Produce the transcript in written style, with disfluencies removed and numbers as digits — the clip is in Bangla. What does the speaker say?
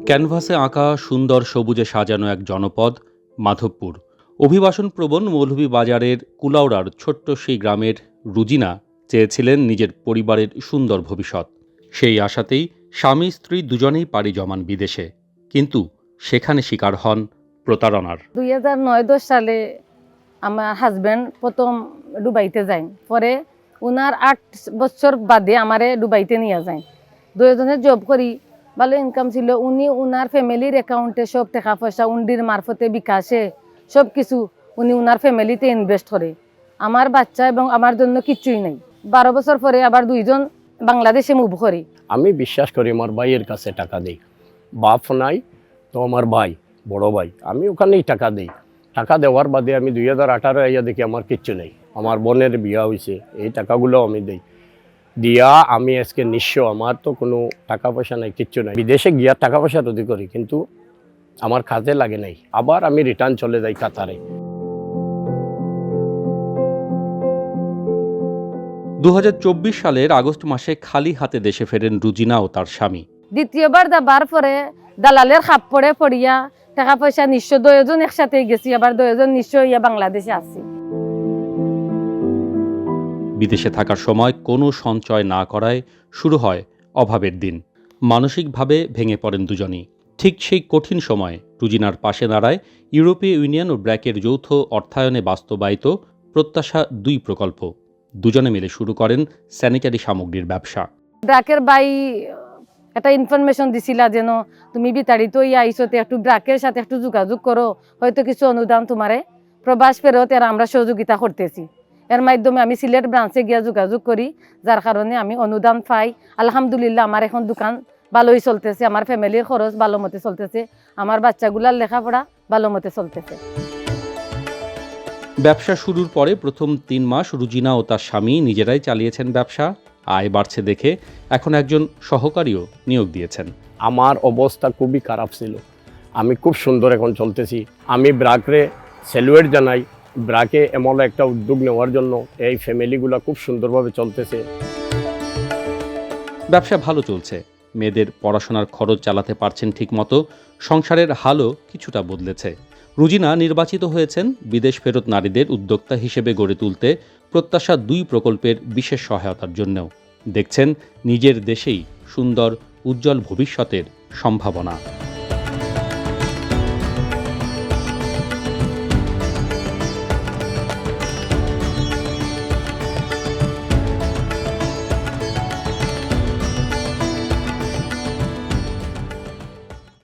ক্যানভাসে আঁকা সুন্দর সবুজে সাজানো এক জনপদ মাধবপুর। অভিবাসনপ্রবণ মৌলভীবাজারের কুলাউড়ার ছোট্ট সেই গ্রামের রুজিনা চেয়েছিলেন নিজের পরিবারের সুন্দর ভবিষ্যৎ। সেই আশাতেই স্বামী স্ত্রী দুজনেই পাড়ি জমান বিদেশে, কিন্তু সেখানে শিকার হন প্রতারণার। 2009-10 সালে আমার হাজব্যান্ড প্রথম দুবাইতে যায়, পরে উনার 8 বছর বাদে আমারে দুবাইতে নিয়ে যায়। দুজনে জব করি, ভালো ইনকাম ছিল। উনি উনার ফ্যামিলির অ্যাকাউন্টে সব টাকা পয়সা উন্ডির মারফতে বিকাশে সব কিছু উনি উনার ফ্যামিলিতে ইনভেস্ট করে। আমার বাচ্চা এবং আমার জন্য কিচ্ছুই নেই। 12 বছর পরে আবার দুইজন বাংলাদেশে মুভ করি। আমি বিশ্বাস করি আমার ভাইয়ের কাছে টাকা দিই, বাপ নাই তো আমার ভাই, বড় ভাই, আমি ওখানেই টাকা দিই। টাকা দেওয়ার বাদে আমি 2018 আইয়া দেখি আমার কিচ্ছু নেই। আমার বোনের বিয়া হয়েছে, এই টাকাগুলো আমি দিই। দিয়া আমি আজকে নিঃস্ব, আমার তো কোনো টাকা পয়সা নাই, কিচ্ছু নাই। বিদেশে গিয়া টাকা পয়সা তৈরি করি, কিন্তু আমার কাজে লাগে নাই। আবার আমি রিটার্ন চলে যাই কাতারে। 2024 সালের আগস্ট মাসে খালি হাতে দেশে ফেরেন রুজিনা ও তার স্বামী। দ্বিতীয়বার যাবার পরে দালালের খাপ পড়ে পড়িয়া টাকা পয়সা নিঃস্ব, দুজন একসাথে গেছি, আবার দুজন নিঃস্ব হইয়া বাংলাদেশে আসি। বিদেশে থাকার সময় কোনো সঞ্চয় না করায় শুরু হয় অভাবের দিন। মানসিকভাবে ভেঙে পড়েন দুজনই। ঠিক সেই কঠিন সময়ে রুজিনার পাশে দাঁড়ায় ইউরোপীয় ইউনিয়ন ও ব্র্যাকের যৌথ অর্থায়নে বাস্তবায়িত প্রত্যাশা 2 প্রকল্প। দুজনে মিলে শুরু করেন স্যানিটারি সামগ্রীর ব্যবসা। ব্র্যাকের বাই একটা ইনফরমেশন দিছিলা যেন তুমি বিতাড়িত ইয়া আইসতে একটু ব্র্যাকের সাথে একটু যোগাযোগ করো, হয়তো কিছু অনুদান তোমারে প্রবাস ফেরত এর আমরা সহযোগিতা করতেছি। এর মাধ্যমে আমি সিলেট ব্রাঞ্চে গিয়া যোগাযোগ করি, যার কারণে আমি অনুদান পাই। আলহামদুলিল্লাহ আমার এখন দোকান ভালোই চলতেছে, আমার ফ্যামিলির খরচ ভালো মতে চলতেছে, আমার বাচ্চাগুলার লেখাপড়া ভালো মতে চলতেছে। ব্যবসা শুরুর পরে প্রথম 3 মাস রুজিনা ও তার স্বামী নিজেরাই চালিয়েছেন ব্যবসা। আয় বাড়ছে দেখে এখন একজন সহকারীও নিয়োগ দিয়েছেন। আমার অবস্থা খুবই খারাপ ছিল, আমি খুব সুন্দর এখন চলতেছি। আমি ব্র্যাকরে স্যালুয়েট জানাই, ব্র্যাকে এমন একটা উদ্যোগ নেওয়ার জন্য। এই ফ্যামিলিগুলো খুব সুন্দরভাবে চলতেছে। ব্যবসা ভালো চলছে, মেয়েদের পড়াশোনার খরচ চালাতে পারছেন ঠিকমতো, সংসারের হালও কিছুটা বদলেছে। রুজিনা নির্বাচিত হয়েছেন বিদেশ ফেরত নারীদের উদ্যোক্তা হিসেবে গড়ে তুলতে প্রত্যাশা 2 প্রকল্পের বিশেষ সহায়তার জন্যও। দেখছেন নিজের দেশেই সুন্দর উজ্জ্বল ভবিষ্যতের সম্ভাবনা।